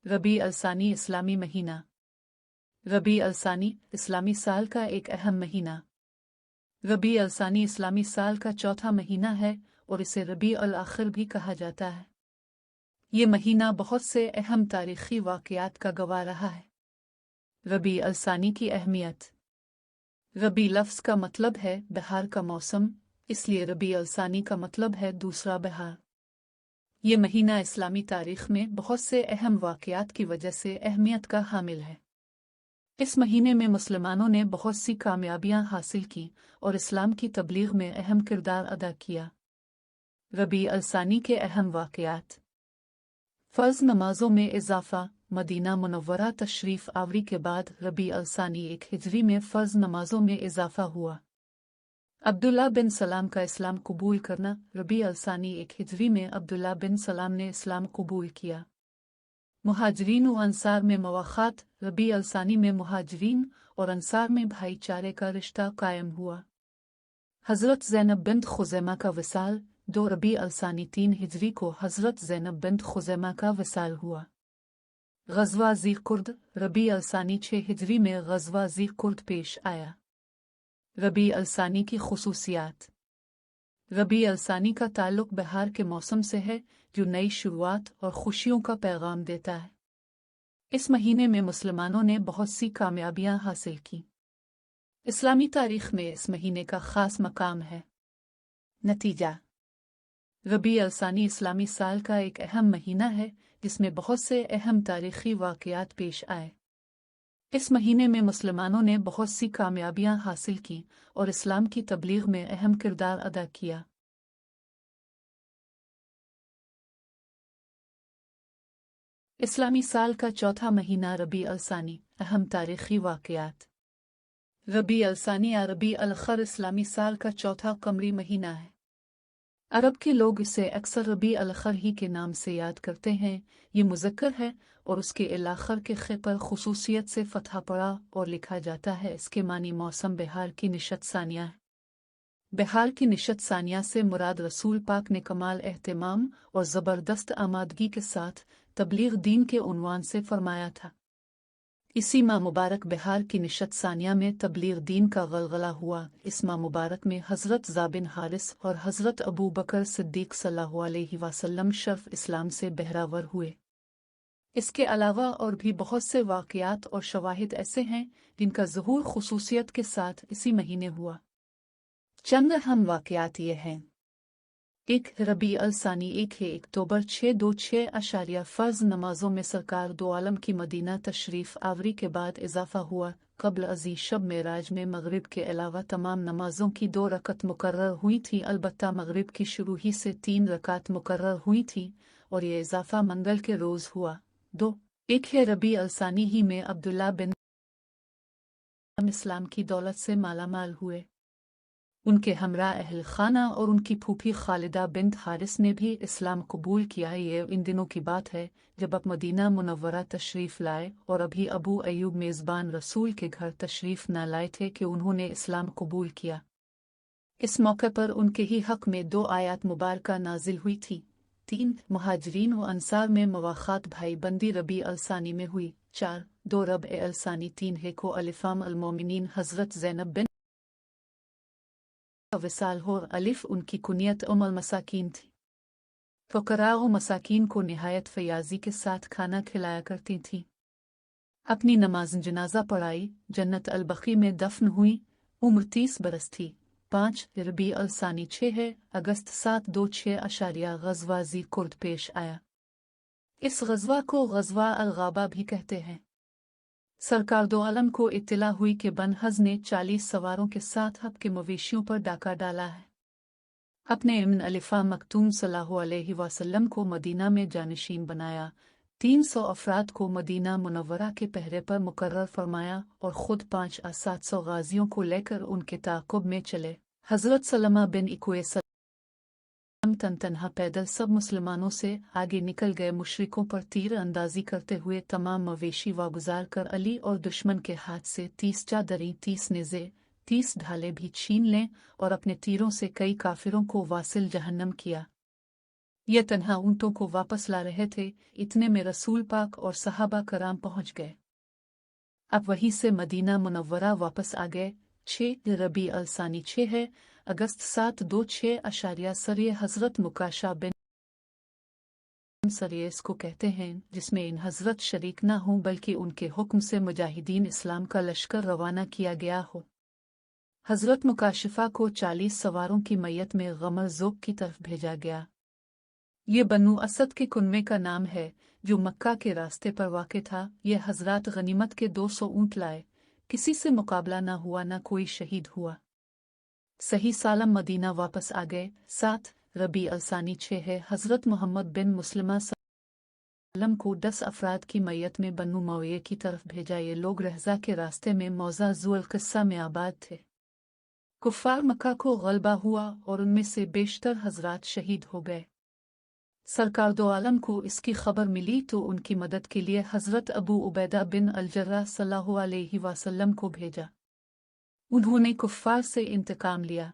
रबी Al Thani इस्लामी महीना। रबी Al Thani इस्लामी साल का एक अहम महीना। रबी अलसानी इस्लामी साल का चौथा महीना है और इसे रबी अल आखिर भी कहा जाता है। ये महीना बहुत से अहम तारीखी वाक़यात का गवाह रहा है। रबी अलसानी की अहमियत। रबी लफ्ज़ का मतलब है बहार का मौसम, इसलिए रबी अलसानी का मतलब है दूसरा बहार। ये महीना इस्लामी तारीख में बहुत से अहम वाक़यात की वजह से अहमियत का हामिल है। इस महीने में मुसलमानों ने बहुत सी कामयाबियां हासिल की और इस्लाम की तबलीग में अहम किरदार अदा किया। रबी अलसानी के अहम वाक़यात। फ़र्ज़ नमाज़ों में इजाफ़ा। मदीना मुनव्वरा तशरीफ़ आवरी के बाद रबी अलसानी 1 हिजरी में फ़र्ज़ नमाज़ों में इजाफ़ा हुआ। अब्दुल्ला बिन सलाम का इस्लाम कबूल करना। रबी अलसानी 1 हिजरी में अब्दुल्ला बिन सलाम ने इस्लाम कबूल किया। मुहाजिरीन व अंसार में मवाख़ात। रबी अलसानी में मुहाजिरीन और अंसार में भाईचारे का रिश्ता कायम हुआ। हज़रत ज़ैनब बिन्त खुज़ैमा का विसाल। 2 रबी अलसानी 3 हिजरी को हज़रत ज़ैनब बिन्त खुज़ैमा का विसाल हुआ। ग़ज़वा ज़ी-कुर्द। रबी अलसानी 6 हिजरी में ग़ज़वा ज़ी-कुर्द पेश आया। रबी अलसानी की खुसूसियात। रबी अलसानी का ताल्लुक़ बहार के मौसम से है, जो नई शुरुआत और खुशियों का पैगाम देता है। इस महीने में मुसलमानों ने बहुत सी कामयाबियां हासिल की। इस्लामी तारीख में इस महीने का ख़ास मकाम है। नतीजा। रबी अलसानी इस्लामी साल का एक अहम महीना है जिसमें बहुत से अहम तारीख़ी वाक़यात पेश आए। इस महीने में मुसलमानों ने बहुत सी कामयाबियां हासिल की और इस्लाम की तबलीग में अहम किरदार अदा किया। इस्लामी साल का चौथा महीना रबी अलसानी। अहम तारीख़ी वाक़यात। रबी अलसानी या रबी अल-खर इस्लामी साल का चौथा कमरी महीना है। अरब के लोग इसे अक्सर रबी अल-खर ही के नाम से याद करते हैं। ये मुज़क्कर है और उसके अल-आखर के ख़े पर खुसूसियत से फ़तहा पड़ा और लिखा जाता है। इसके मानी मौसम बहार की निशत सानिया है। बहार की निशत सानिया से मुराद रसूल पाक ने कमाल एहतिमाम और ज़बरदस्त आमादगी के साथ तबलीग दीन के उन्वान से फरमाया था। इसी माह मुबारक बहार की निशत सानिया में तबलीग दीन का गलगला हुआ। इस माह मुबारक में हज़रत ज़ा बिन हारिस और हज़रत अबू बकर सिद्दीक़ सल्लल्लाहु अलैहि वसल्लम शर्फ़ इस्लाम से बहरावर हुए। इसके अलावा और भी बहुत से वाक़यात और शवाहिद ऐसे हैं जिनका ज़हूर खुसूसियत के साथ इसी महीने हुआ। चंद अहम वाक़यात ये हैं। 1 रबी अलसानी 1 अक्टूबर 626 फ़र्ज़ नमाज़ों में सरकार दो आलम की मदीना तशरीफ़ आवरी के बाद इजाफ़ा हुआ। क़ब्ल अज़ी शब मेराज में मग़रिब के अलावा तमाम नमाज़ों की 2 रकत मुकर्रर हुई थी, अलबत्ता मग़रिब की शुरू ही से 3 रकात मुकर्रर हुई थी और ये इजाफ़ा मंगल के रोज़ हुआ। 2 1 रबी अलसानी ही में अब्दुल्ला बिन इस्लाम की दौलत से मालामाल हुए। उनके हमरा अहल खाना और उनकी फूफी खालिदा बिन्त हारिस ने भी इस्लाम कबूल किया। ये इन दिनों की बात है जब अब मदीना मुनव्वरा तशरीफ़ लाए और अभी अबू अयूब मेज़बान रसूल के घर तशरीफ़ न लाए थे कि उन्होंने इस्लाम कबूल किया। इस मौके पर उनके ही हक़ में 2 आयात मुबारका नाजिल हुई थी। 3 मुहाजिरीन व अंसार में मवाख़ात भाई बंदी रबी अलसानी में हुई। 4 2 रब अलसानी 3 है को अलिफ़ाम अलमोमिनीन हज़रत ज़ैनब बिन विसाल हो। अलिफ उनकी कुनियत उम्मुल मसाकीन थी। फ़ुक़रा व मसाकीन को निहायत फ़याज़ी के साथ खाना खिलाया करती थीं। अपनी नमाज़ जनाज़ा पढ़ाई, जन्नत अल-बक़ी में दफ़न हुई। उम्र 30 बरस थी। 5 रबी अलसानी 6 अगस्त 726 ग़ज़वा ज़ी-कुर्द पेश आया। इस ग़ज़वा को ग़ज़वा अल-ग़ाबा भी कहते हैं। सरकार दो आलम को इत्तला हुई कि बन हज़ ने 40 सवारों के साथ हब के मवेशियों पर डाका डाला है। अपने इब्न अलिफ़ा मक्तूम सल्लल्लाहु अलैहि वसल्लम को मदीना में जानशीन बनाया। 300 अफ़राद को मदीना मुनव्वरा के पहरे पर मुकर्रर फरमाया और ख़ुद 500-700 गाज़ियों को लेकर उनके ताक़ुब में चले। हज़रत सलमा बिन इक्वे तनहा पैदल सब मुसलमानों से आगे निकल गए। मुशरिकों पर तीर अंदाजी करते हुए तमाम मवेशी वागुजार कर अली और दुश्मन के हाथ से 30 चादरें, 30 नेज़े, 30 ढाले भी छीन लें और अपने तीरों से कई काफिरों को वासिल जहन्नम किया। ये तन्हा ऊँटों को वापस ला रहे थे, इतने में रसूल पाक और सहाबा कराम पहुँच गए। अब वहीं से मदीना मुनव्वरा वापस आ गए। 6 रबी अल सानी 6 है अगस्त 726 अशारिया सरिये हज़रत मुकाशा बिन सरियस को कहते हैं, जिसमें इन हज़रत शरीक न हों बल्कि उनके हुक्म से मुजाहिदीन इस्लाम का लश्कर रवाना किया गया हो। हज़रत मुकाशिफा को 40 सवारों की मैयत में गमर ज़ोक की तरफ भेजा गया। ये बनु असद के कुनवे का नाम है, जो मक्का के रास्ते पर वाक़ था। ये हज़रात गनीमत के 200 ऊँट लाए, किसी से मुकाबला न हुआ, न कोई शहीद हुआ। सही सालम मदीना वापस आ गए। 7 रबी अलसानी 6 है हज़रत मोहम्मद बिन मुस्लिमा सल्लम को 10 अफराद की मैयत में बनु मौये की तरफ भेजा। ये लोग रहज़ा के रास्ते में मौज़ा ज़ुल क़िस्सा में आबाद थे। कुफ़ार मक्का को गलबा हुआ और उनमें से बेशतर हज़रात शहीद हो गए। सरकार दो आलम को इसकी खबर मिली तो उनकी मदद के लिए हज़रत अबू उबैदा बिन अल-जर्राह सल्लल्लाहु अलैहि वसल्लम को भेजा। उन्होंने कुफ़ार से इंतकाम लिया।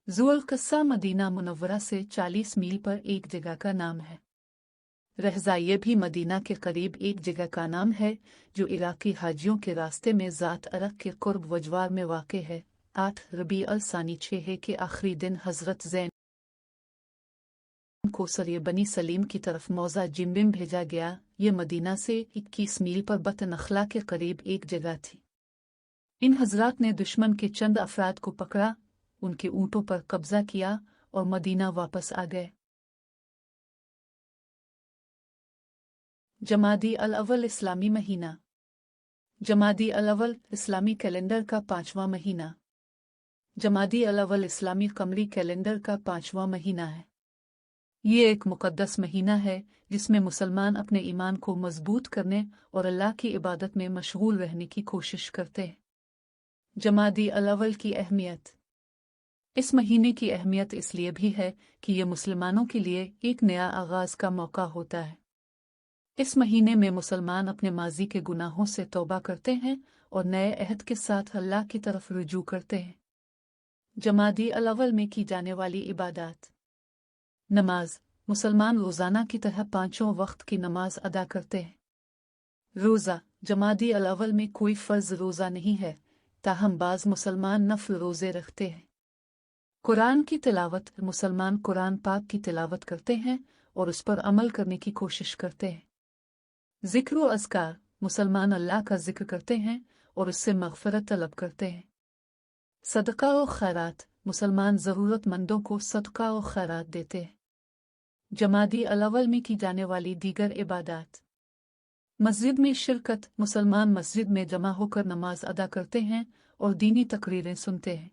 ज़ुल क़िस्सा मदीना मुनव्वरा से 40 मील पर एक जगह का नाम है। रहज़ा ये भी मदीना के करीब एक जगह का नाम है, जो इराकी हाजियों के रास्ते में ज़ात अरक के कुर्ब वजवार में वाक़ है। 8 रबी अल सानी 6 के आखिरी दिन हज़रत ज़ैन को सरिये बनी सलीम की तरफ मौज़ा जिम्बिम भेजा गया। ये मदीना से 21 मील पर बत नखला के करीब एक जगह थी। इन हज़रात ने दुश्मन के चंद अफराद को पकड़ा, उनके ऊँटों पर कब्ज़ा किया और मदीना वापस आ गए। जमादी अल अव्वल इस्लामी महीना। जमादी अल अव्वल इस्लामी कैलेंडर का 5वां महीना। जमादी अल अव्वल इस्लामी कमरी कैलेंडर का 5वां महीना है। ये एक मुक़द्दस महीना है जिसमें मुसलमान अपने ईमान को मजबूत करने और अल्लाह की इबादत में मशगूल रहने की कोशिश करते हैं। जमादी अल अव्वल की अहमियत। इस महीने की अहमियत इसलिए भी है कि ये मुसलमानों के लिए एक नया आगाज़ का मौका होता है। इस महीने में मुसलमान अपने माजी के गुनाहों से तौबा करते हैं और नए अहद के साथ अल्लाह की तरफ रुजू करते हैं। जमादी अल अव्वल में की जाने वाली इबादत। नमाज। मुसलमान रोज़ाना की तरह 5 वक्त की नमाज अदा करते हैं। रोज़ा। जमादी अल अव्वल में कोई फ़र्ज़ रोज़ा नहीं है, ताहम बाज़ मुसलमान नफ़ल रोज़े रखते हैं। कुरान की तिलावत। मुसलमान कुरान पाक की तिलावत करते हैं और उस पर अमल करने की कोशिश करते हैं। ज़िक्र व अज़कार। मुसलमान अल्लाह का ज़िक्र करते हैं और उससे मग़फ़िरत तलब करते हैं। सदका व खैरात। मुसलमान ज़रूरतमंदों को सदका व खैरात देते हैं। जमादी अल अव्वल में की जाने वाली दीगर इबादत। मस्जिद में शिरकत। मुसलमान मस्जिद में जमा होकर नमाज अदा करते हैं और दीनी तकरीरें सुनते हैं।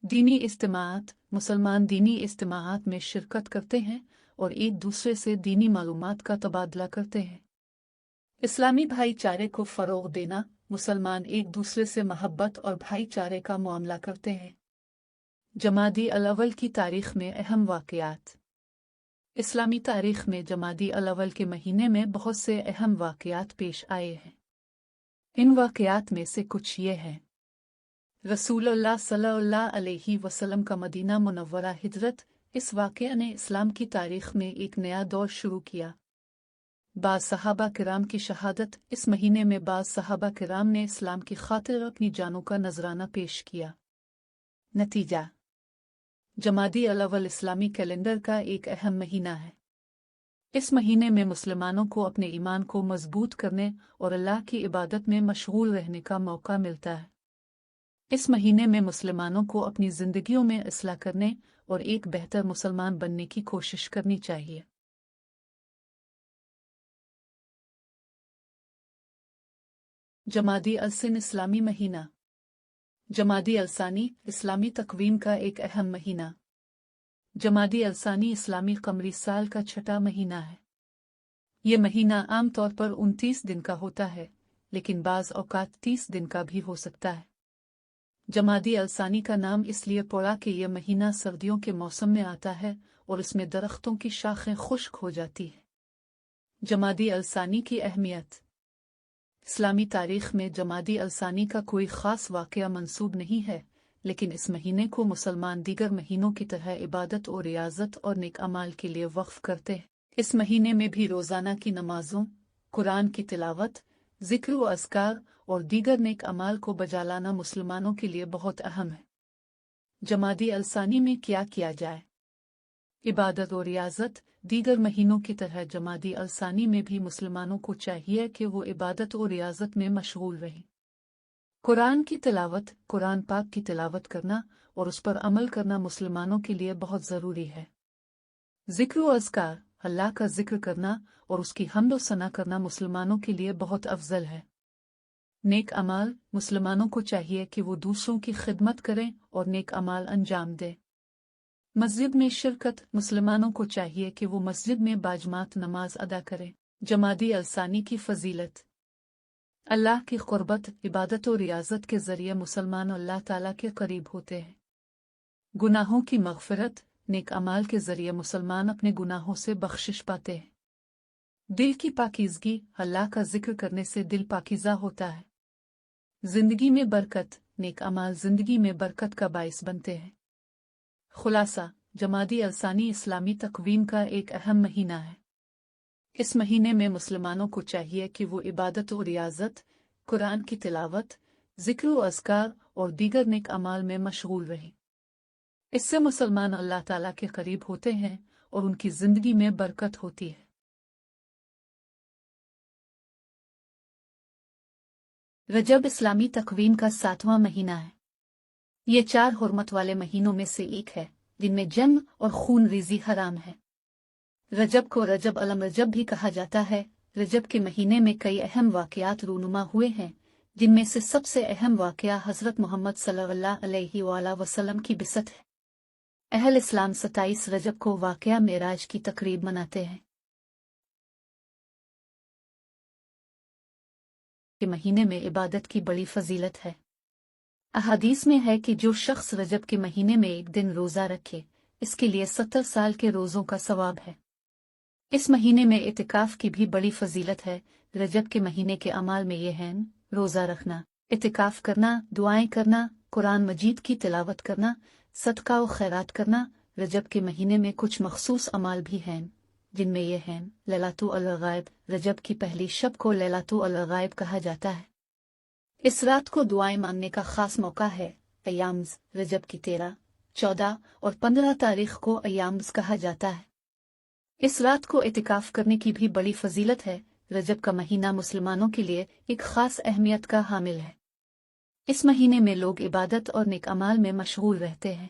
दीनी इज्तिमाआत। मुसलमान दीनी इज्तिमाआत में शिरकत करते हैं और एक दूसरे से दीनी मालूमात का तबादला करते हैं। इस्लामी भाईचारे को फ़रोग़ देना। मुसलमान एक दूसरे से मोहब्बत और भाईचारे का मामला करते हैं। जमादी अल अव्वल की तारीख़ में अहम वाक़यात। इस्लामी तारीख़ में जमादी अल अव्वल के महीने में बहुत से अहम वाक़यात पेश आए हैं। इन वाक़यात में से कुछ ये हैं। रसूलुल्लाह सल्लल्लाहु अलैहि वसल्लम का मदीना मुनव्वरा हिजरत। इस वाक़या ने इस्लाम की तारीख़ में एक नया दौर शुरू किया। बाज़ सहाबा किराम की शहादत। इस महीने में बाज़ सहाबा किराम ने इस्लाम की खातिर अपनी जानों का नजराना पेश किया। नतीजा। जमादी अल अव्वल इस्लामी कैलेंडर का एक अहम महीना है। इस महीने में मुसलमानों को अपने ईमान को मजबूत करने और अल्लाह की इबादत में मशगूल रहने का मौका मिलता है। इस महीने में मुसलमानों को अपनी ज़िंदगियों में इस्लाह करने और एक बेहतर मुसलमान बनने की कोशिश करनी चाहिए। जमादी अल-सिन इस्लामी महीना। जमादी अल-सानी इस्लामी तकवीम का एक अहम महीना। जमादी अल-सानी इस्लामी कमरी साल का 6वां महीना है। ये महीना आम तौर पर 29 दिन का होता है, लेकिन बाज़ औक़ात 30 दिन का भी हो सकता है। जमादी अल-सानी का नाम इसलिए पड़ा कि यह महीना सर्दियों के मौसम में आता है और इसमें दरख्तों की शाखें खुश्क हो जाती हैं। जमादी अल-सानी की अहमियत। इस्लामी तारीख़ में जमादी अल-सानी का कोई ख़ास वाक़या मंसूब नहीं है, लेकिन इस महीने को मुसलमान दीगर महीनों की तरह इबादत और रियाजत और नेक अमाल के लिए वक्फ करते हैं। इस महीने में भी रोज़ाना की नमाजों, कुरान की तिलावत, जिक्र व अज़कार और दीगर नेक अमाल को बजा लाना मुसलमानों के लिए बहुत अहम है। जमादी अलसानी में क्या किया जाए? इबादत और रियाजत दीगर महीनों की तरह जमादी अलसानी में भी मुसलमानों को चाहिए कि वो इबादत और रियाजत में मशगूल रहें। कुरान की तिलावत, कुरान पाक की तिलावत करना और उस पर अमल करना मुसलमानों के लिए बहुत ज़रूरी है। जिक्र व अज़कार, अल्लाह का जिक्र करना और उसकी हम्द व सना करना मुसलमानों के लिए बहुत अफजल है। नेक अमाल, मुसलमानों को चाहिए कि वो दूसरों की खिदमत करें और नेक अमाल अंजाम दें। मस्जिद में शिरकत, मुसलमानों को चाहिए कि वो मस्जिद में बाजमात नमाज अदा करें। जमादी अलसानी की फजीलत। अल्लाह की क़ुर्बत, इबादत और रियाजत के ज़रिए मुसलमान अल्लाह ताला के करीब होते हैं। गुनाहों की मग़फ़िरत, नेक अमाल के ज़रिए मुसलमान अपने गुनाहों से बख्शिश पाते हैं। दिल की पाकीज़गी, अल्लाह का जिक्र करने से दिल पाकीज़ा होता है। ज़िंदगी में बरकत, नेक अमाल ज़िंदगी में बरकत का बाइस बनते हैं। खुलासा, जमादी अलसानी इस्लामी तक़वीम का एक अहम महीना है। इस महीने में मुसलमानों को चाहिए कि वो इबादत और रियाजत, कुरान की तिलावत, जिक्र व अज़कार और दीगर नेक अमाल में मशगूल रहें। इससे मुसलमान अल्लाह ताला के करीब होते हैं और उनकी ज़िंदगी में बरकत होती है। रजब इस्लामी तक़वीम का 7वां महीना है। ये 4 हुर्मत वाले महीनों में से एक है जिनमें जंग और खून रेज़ी हराम है। रजब को रजब अलम रजब भी कहा जाता है। रजब के महीने में कई अहम वाक़यात रूनुमा हुए हैं, जिनमें से सबसे अहम वाक़या हज़रत मोहम्मद सल्लल्लाहु अलैहि वसल्लम की बिसत है। अहल इस्लाम 27 रजब को वाक़या मेराज की तक़रीब मनाते हैं। के महीने में इबादत की बड़ी फजीलत है। अहादीस में है कि जो शख्स रजब के महीने में एक दिन रोज़ा रखे, इसके लिए 70 साल के रोज़ों का सवाब है। इस महीने में इतिकाफ की भी बड़ी फजीलत है। रजब के महीने के अमाल में ये हैं: रोज़ा रखना, इतिकाफ करना, दुआएं करना, कुरान मजीद की तिलावत करना, सदका व खैरात करना। रजब के महीने में कुछ मखसूस अमाल भी हैं, जिनमें ये हैं: लैलतुल गैब, रजब की पहली शब को लैलतुल गैब कहा जाता है। इस रात को दुआएं मांगने का खास मौका है। अय्याम्स, रजब की 13, 14 और 15 तारीख को अय्याम्स कहा जाता है। इस रात को इतिकाफ करने की भी बड़ी फजीलत है। रजब का महीना मुसलमानों के लिए एक खास अहमियत का हामिल है। इस महीने में लोग इबादत और नेक अमाल में मशगूल रहते हैं।